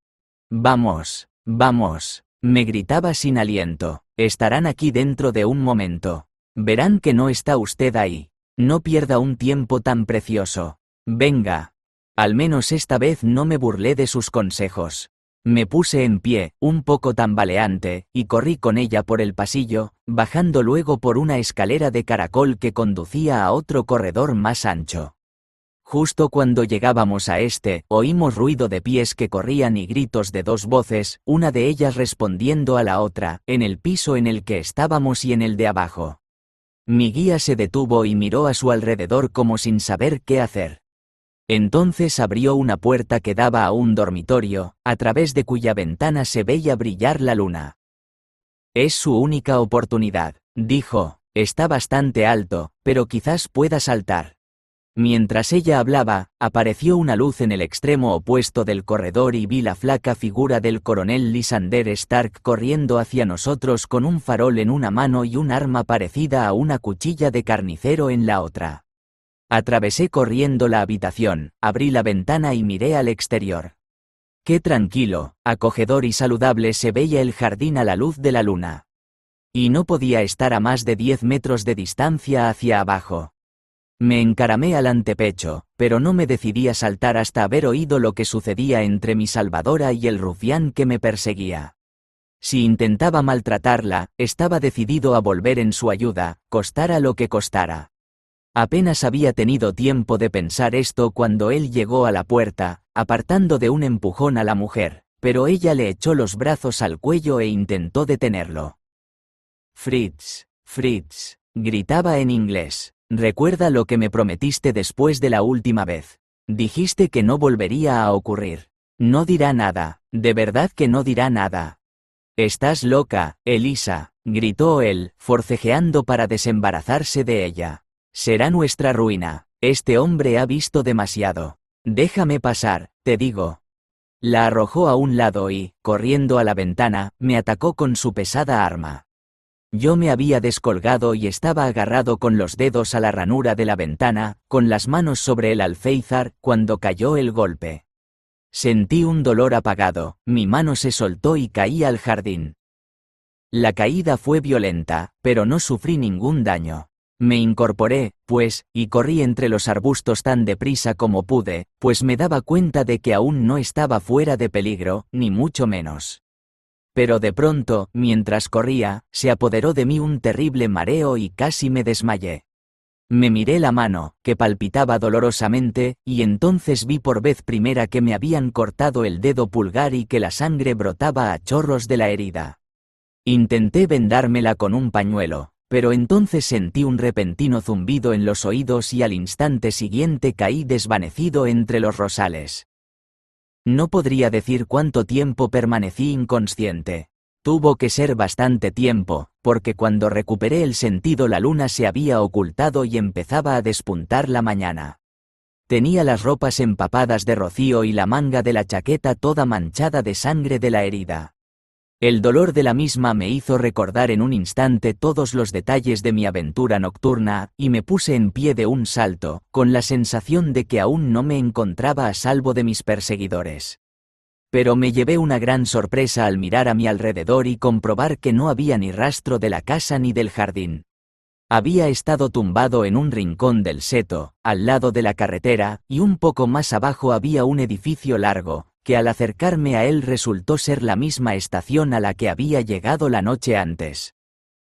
«Vamos, vamos», me gritaba sin aliento, «estarán aquí dentro de un momento. Verán que no está usted ahí. No pierda un tiempo tan precioso. Venga». Al menos esta vez no me burlé de sus consejos. Me puse en pie, un poco tambaleante, y corrí con ella por el pasillo, bajando luego por una escalera de caracol que conducía a otro corredor más ancho. Justo cuando llegábamos a este, oímos ruido de pies que corrían y gritos de 2 voces, una de ellas respondiendo a la otra, en el piso en el que estábamos y en el de abajo. Mi guía se detuvo y miró a su alrededor como sin saber qué hacer. Entonces abrió una puerta que daba a un dormitorio, a través de cuya ventana se veía brillar la luna. «Es su única oportunidad», dijo, «está bastante alto, pero quizás pueda saltar». Mientras ella hablaba, apareció una luz en el extremo opuesto del corredor y vi la flaca figura del coronel Lysander Stark corriendo hacia nosotros con un farol en una mano y un arma parecida a una cuchilla de carnicero en la otra. Atravesé corriendo la habitación, abrí la ventana y miré al exterior. Qué tranquilo, acogedor y saludable se veía el jardín a la luz de la luna. Y no podía estar a más de 10 metros de distancia hacia abajo. Me encaramé al antepecho, pero no me decidí a saltar hasta haber oído lo que sucedía entre mi salvadora y el rufián que me perseguía. Si intentaba maltratarla, estaba decidido a volver en su ayuda, costara lo que costara. Apenas había tenido tiempo de pensar esto cuando él llegó a la puerta, apartando de un empujón a la mujer, pero ella le echó los brazos al cuello e intentó detenerlo. «Fritz, Fritz», gritaba en inglés, «recuerda lo que me prometiste después de la última vez. Dijiste que no volvería a ocurrir. No dirá nada, de verdad que no dirá nada». «Estás loca, Elisa», gritó él, forcejeando para desembarazarse de ella. «Será nuestra ruina. Este hombre ha visto demasiado. Déjame pasar, te digo». La arrojó a un lado y, corriendo a la ventana, me atacó con su pesada arma. Yo me había descolgado y estaba agarrado con los dedos a la ranura de la ventana, con las manos sobre el alféizar, cuando cayó el golpe. Sentí un dolor apagado, mi mano se soltó y caí al jardín. La caída fue violenta, pero no sufrí ningún daño. Me incorporé, pues, y corrí entre los arbustos tan deprisa como pude, pues me daba cuenta de que aún no estaba fuera de peligro, ni mucho menos. Pero de pronto, mientras corría, se apoderó de mí un terrible mareo y casi me desmayé. Me miré la mano, que palpitaba dolorosamente, y entonces vi por vez primera que me habían cortado el dedo pulgar y que la sangre brotaba a chorros de la herida. Intenté vendármela con un pañuelo, pero entonces sentí un repentino zumbido en los oídos y al instante siguiente caí desvanecido entre los rosales. No podría decir cuánto tiempo permanecí inconsciente. Tuvo que ser bastante tiempo, porque cuando recuperé el sentido la luna se había ocultado y empezaba a despuntar la mañana. Tenía las ropas empapadas de rocío y la manga de la chaqueta toda manchada de sangre de la herida. El dolor de la misma me hizo recordar en un instante todos los detalles de mi aventura nocturna, y me puse en pie de un salto, con la sensación de que aún no me encontraba a salvo de mis perseguidores. Pero me llevé una gran sorpresa al mirar a mi alrededor y comprobar que no había ni rastro de la casa ni del jardín. Había estado tumbado en un rincón del seto, al lado de la carretera, y un poco más abajo había un edificio largo, que al acercarme a él resultó ser la misma estación a la que había llegado la noche antes.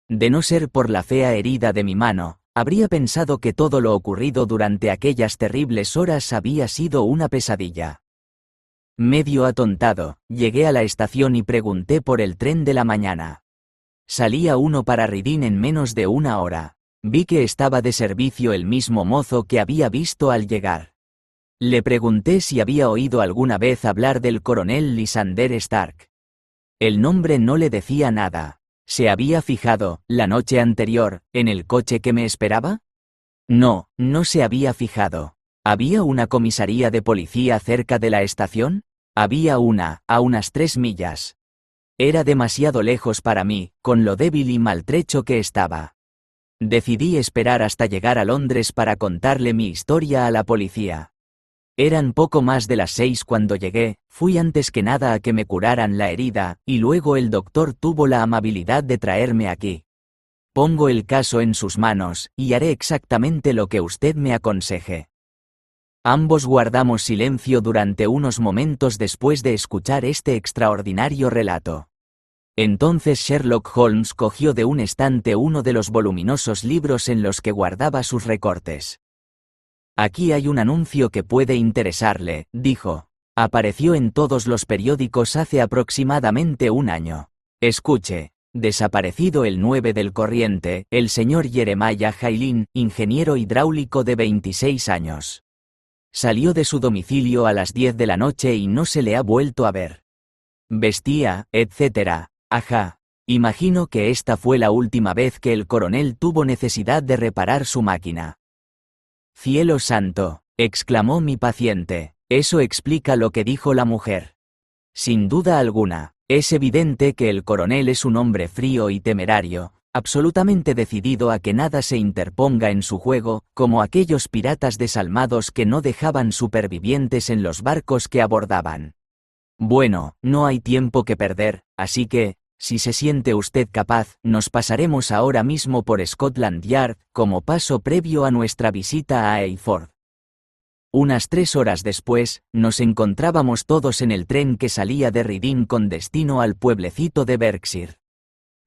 De no ser por la fea herida de mi mano, habría pensado que todo lo ocurrido durante aquellas terribles horas había sido una pesadilla. Medio atontado, llegué a la estación y pregunté por el tren de la mañana. Salía uno para Reading en menos de una hora. Vi que estaba de servicio el mismo mozo que había visto al llegar. Le pregunté si había oído alguna vez hablar del coronel Lysander Stark. El nombre no le decía nada. ¿Se había fijado, la noche anterior, en el coche que me esperaba? No, no se había fijado. ¿Había una comisaría de policía cerca de la estación? Había una, a unas 3 millas. Era demasiado lejos para mí, con lo débil y maltrecho que estaba. Decidí esperar hasta llegar a Londres para contarle mi historia a la policía. Eran poco más de las 6 cuando llegué, fui antes que nada a que me curaran la herida, y luego el doctor tuvo la amabilidad de traerme aquí. Pongo el caso en sus manos, y haré exactamente lo que usted me aconseje. Ambos guardamos silencio durante unos momentos después de escuchar este extraordinario relato. Entonces Sherlock Holmes cogió de un estante uno de los voluminosos libros en los que guardaba sus recortes. Aquí hay un anuncio que puede interesarle, dijo. Apareció en todos los periódicos hace aproximadamente un año. Escuche. Desaparecido el 9 del corriente, el señor Jeremiah Hailin, ingeniero hidráulico de 26 años. Salió de su domicilio a las 10 de la noche y no se le ha vuelto a ver. Vestía, etc. Ajá. Imagino que esta fue la última vez que el coronel tuvo necesidad de reparar su máquina. Cielo santo, exclamó mi paciente, eso explica lo que dijo la mujer. Sin duda alguna, es evidente que el coronel es un hombre frío y temerario, absolutamente decidido a que nada se interponga en su juego, como aquellos piratas desalmados que no dejaban supervivientes en los barcos que abordaban. Bueno, no hay tiempo que perder, así que, si se siente usted capaz, nos pasaremos ahora mismo por Scotland Yard, como paso previo a nuestra visita a Eyford. Unas 3 horas después, nos encontrábamos todos en el tren que salía de Reading con destino al pueblecito de Berkshire.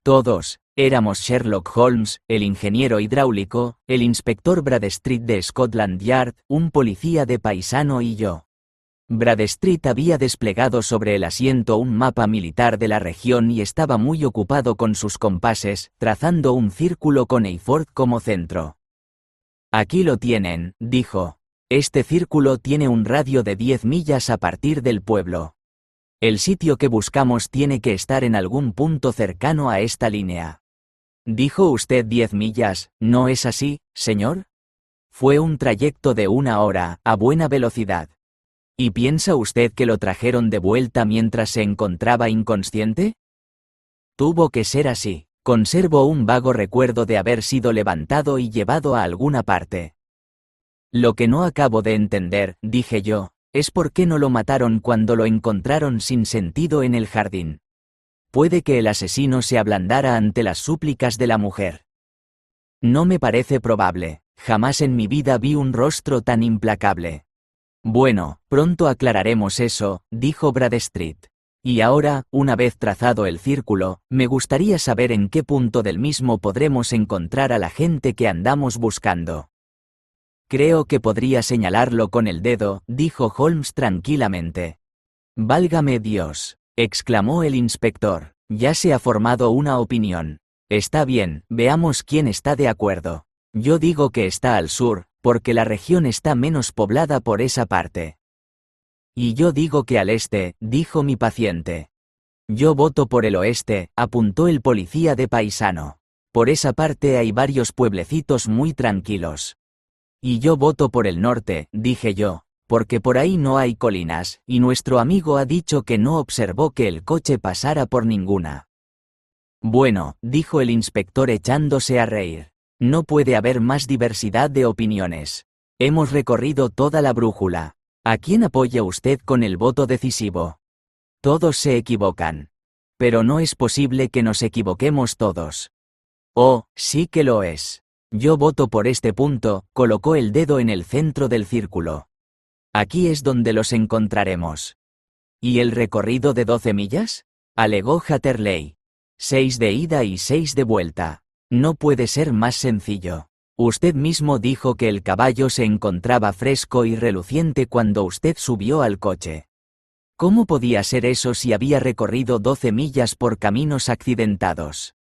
Todos, éramos Sherlock Holmes, el ingeniero hidráulico, el inspector Bradstreet de Scotland Yard, un policía de paisano y yo. Bradstreet había desplegado sobre el asiento un mapa militar de la región y estaba muy ocupado con sus compases, trazando un círculo con Eyford como centro. Aquí lo tienen, dijo. Este círculo tiene un radio de 10 millas a partir del pueblo. El sitio que buscamos tiene que estar en algún punto cercano a esta línea. Dijo usted 10 millas, ¿no es así, señor? Fue un trayecto de 1 hora, a buena velocidad. ¿Y piensa usted que lo trajeron de vuelta mientras se encontraba inconsciente? Tuvo que ser así. Conservo un vago recuerdo de haber sido levantado y llevado a alguna parte. Lo que no acabo de entender, dije yo, es por qué no lo mataron cuando lo encontraron sin sentido en el jardín. Puede que el asesino se ablandara ante las súplicas de la mujer. No me parece probable. Jamás en mi vida vi un rostro tan implacable. Bueno, pronto aclararemos eso, dijo Bradstreet. Y ahora, una vez trazado el círculo, me gustaría saber en qué punto del mismo podremos encontrar a la gente que andamos buscando. Creo que podría señalarlo con el dedo, dijo Holmes tranquilamente. Válgame Dios, exclamó el inspector, ya se ha formado una opinión. Está bien, veamos quién está de acuerdo. Yo digo que está al sur, porque la región está menos poblada por esa parte. Y yo digo que al este, dijo mi paciente. Yo voto por el oeste, apuntó el policía de paisano. Por esa parte hay varios pueblecitos muy tranquilos. Y yo voto por el norte, dije yo, porque por ahí no hay colinas, y nuestro amigo ha dicho que no observó que el coche pasara por ninguna. Bueno, dijo el inspector echándose a reír. No puede haber más diversidad de opiniones. Hemos recorrido toda la brújula. ¿A quién apoya usted con el voto decisivo? Todos se equivocan. Pero no es posible que nos equivoquemos todos. Oh, sí que lo es. Yo voto por este punto, colocó el dedo en el centro del círculo. Aquí es donde los encontraremos. ¿Y el recorrido de 12 millas? Alegó Hatterley. 6 de ida y 6 de vuelta. No puede ser más sencillo. Usted mismo dijo que el caballo se encontraba fresco y reluciente cuando usted subió al coche. ¿Cómo podía ser eso si había recorrido 12 millas por caminos accidentados?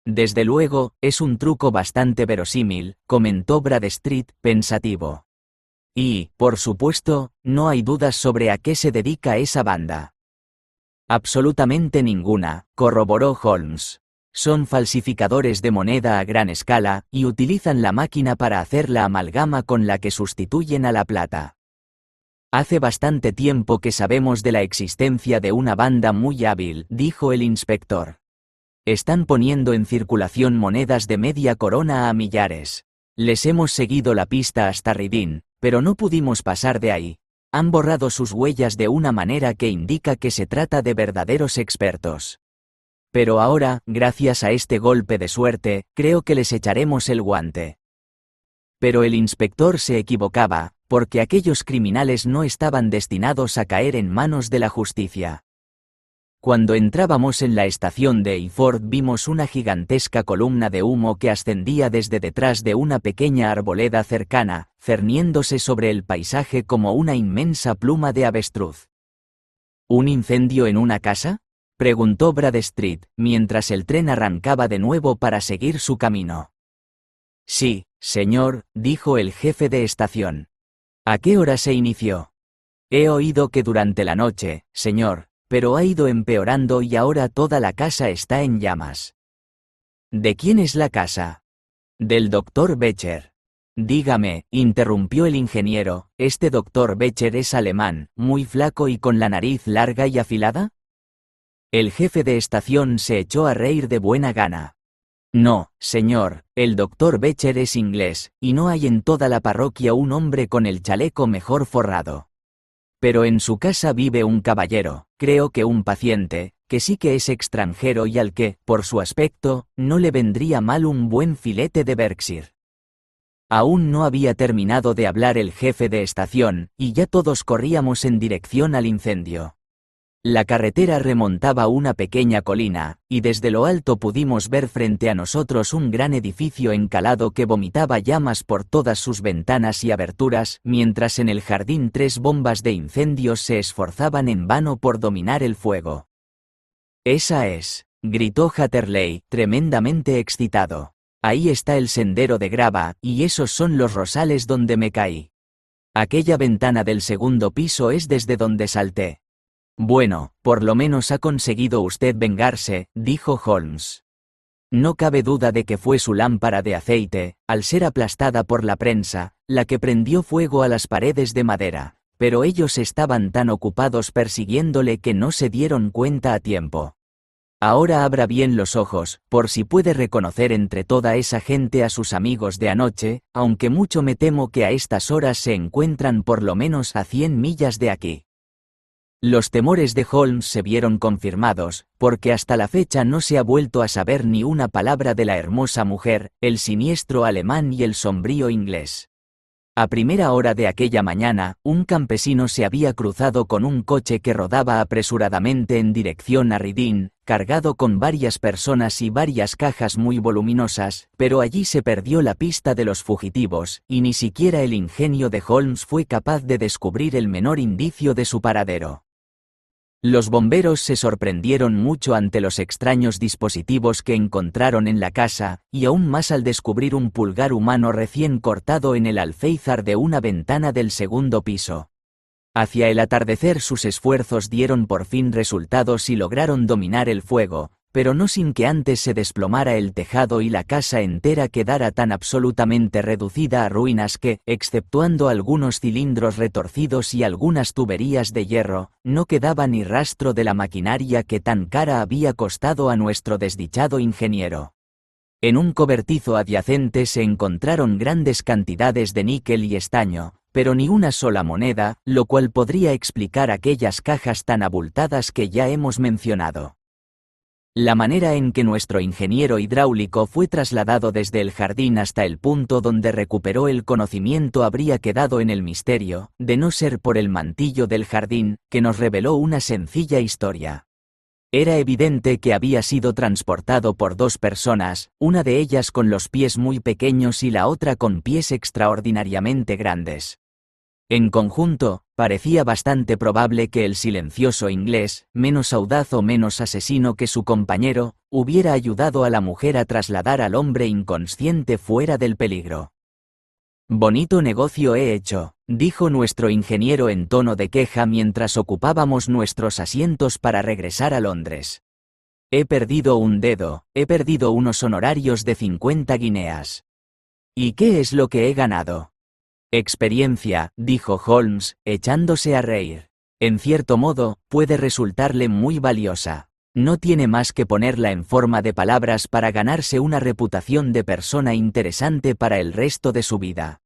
Desde luego, es un truco bastante verosímil, comentó Bradstreet, pensativo. Y, por supuesto, no hay dudas sobre a qué se dedica esa banda. Absolutamente ninguna, corroboró Holmes. Son falsificadores de moneda a gran escala, y utilizan la máquina para hacer la amalgama con la que sustituyen a la plata. Hace bastante tiempo que sabemos de la existencia de una banda muy hábil, dijo el inspector. Están poniendo en circulación monedas de media corona a millares. Les hemos seguido la pista hasta Reading, pero no pudimos pasar de ahí. Han borrado sus huellas de una manera que indica que se trata de verdaderos expertos. Pero ahora, gracias a este golpe de suerte, creo que les echaremos el guante. Pero el inspector se equivocaba, porque aquellos criminales no estaban destinados a caer en manos de la justicia. Cuando entrábamos en la estación de Eyford vimos una gigantesca columna de humo que ascendía desde detrás de una pequeña arboleda cercana, cerniéndose sobre el paisaje como una inmensa pluma de avestruz. ¿Un incendio en una casa?, preguntó Bradstreet, mientras el tren arrancaba de nuevo para seguir su camino. Sí, señor, dijo el jefe de estación. ¿A qué hora se inició? He oído que durante la noche, señor, pero ha ido empeorando y ahora toda la casa está en llamas. ¿De quién es la casa? Del doctor Becher. Dígame, interrumpió el ingeniero, ¿este doctor Becher es alemán, muy flaco y con la nariz larga y afilada? El jefe de estación se echó a reír de buena gana. No, señor, el doctor Becher es inglés, y no hay en toda la parroquia un hombre con el chaleco mejor forrado. Pero en su casa vive un caballero, creo que un paciente, que sí que es extranjero y al que, por su aspecto, no le vendría mal un buen filete de Berkshire. Aún no había terminado de hablar el jefe de estación, y ya todos corríamos en dirección al incendio. La carretera remontaba una pequeña colina, y desde lo alto pudimos ver frente a nosotros un gran edificio encalado que vomitaba llamas por todas sus ventanas y aberturas, mientras en el jardín 3 bombas de incendios se esforzaban en vano por dominar el fuego. «Esa es», gritó Hatterley, tremendamente excitado. «Ahí está el sendero de grava, y esos son los rosales donde me caí. Aquella ventana del segundo piso es desde donde salté». Bueno, por lo menos ha conseguido usted vengarse, dijo Holmes. No cabe duda de que fue su lámpara de aceite, al ser aplastada por la prensa, la que prendió fuego a las paredes de madera, pero ellos estaban tan ocupados persiguiéndole que no se dieron cuenta a tiempo. Ahora abra bien los ojos, por si puede reconocer entre toda esa gente a sus amigos de anoche, aunque mucho me temo que a estas horas se encuentran por lo menos a 100 millas de aquí. Los temores de Holmes se vieron confirmados, porque hasta la fecha no se ha vuelto a saber ni una palabra de la hermosa mujer, el siniestro alemán y el sombrío inglés. A primera hora de aquella mañana, un campesino se había cruzado con un coche que rodaba apresuradamente en dirección a Reading, cargado con varias personas y varias cajas muy voluminosas, pero allí se perdió la pista de los fugitivos, y ni siquiera el ingenio de Holmes fue capaz de descubrir el menor indicio de su paradero. Los bomberos se sorprendieron mucho ante los extraños dispositivos que encontraron en la casa, y aún más al descubrir un pulgar humano recién cortado en el alféizar de una ventana del segundo piso. Hacia el atardecer sus esfuerzos dieron por fin resultados y lograron dominar el fuego, pero no sin que antes se desplomara el tejado y la casa entera quedara tan absolutamente reducida a ruinas que, exceptuando algunos cilindros retorcidos y algunas tuberías de hierro, no quedaba ni rastro de la maquinaria que tan cara había costado a nuestro desdichado ingeniero. En un cobertizo adyacente se encontraron grandes cantidades de níquel y estaño, pero ni una sola moneda, lo cual podría explicar aquellas cajas tan abultadas que ya hemos mencionado. La manera en que nuestro ingeniero hidráulico fue trasladado desde el jardín hasta el punto donde recuperó el conocimiento habría quedado en el misterio, de no ser por el mantillo del jardín, que nos reveló una sencilla historia. Era evidente que había sido transportado por dos personas, una de ellas con los pies muy pequeños y la otra con pies extraordinariamente grandes. En conjunto, parecía bastante probable que el silencioso inglés, menos audaz o menos asesino que su compañero, hubiera ayudado a la mujer a trasladar al hombre inconsciente fuera del peligro. «Bonito negocio he hecho», dijo nuestro ingeniero en tono de queja mientras ocupábamos nuestros asientos para regresar a Londres. «He perdido un dedo, he perdido unos honorarios de 50 guineas. ¿Y qué es lo que he ganado?» «Experiencia», dijo Holmes, echándose a reír. «En cierto modo, puede resultarle muy valiosa. No tiene más que ponerla en forma de palabras para ganarse una reputación de persona interesante para el resto de su vida».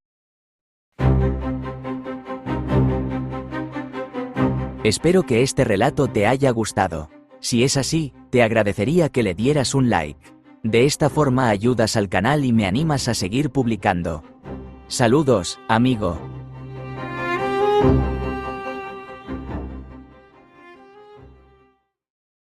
Espero que este relato te haya gustado. Si es así, te agradecería que le dieras un like. De esta forma ayudas al canal y me animas a seguir publicando. Saludos, amigo.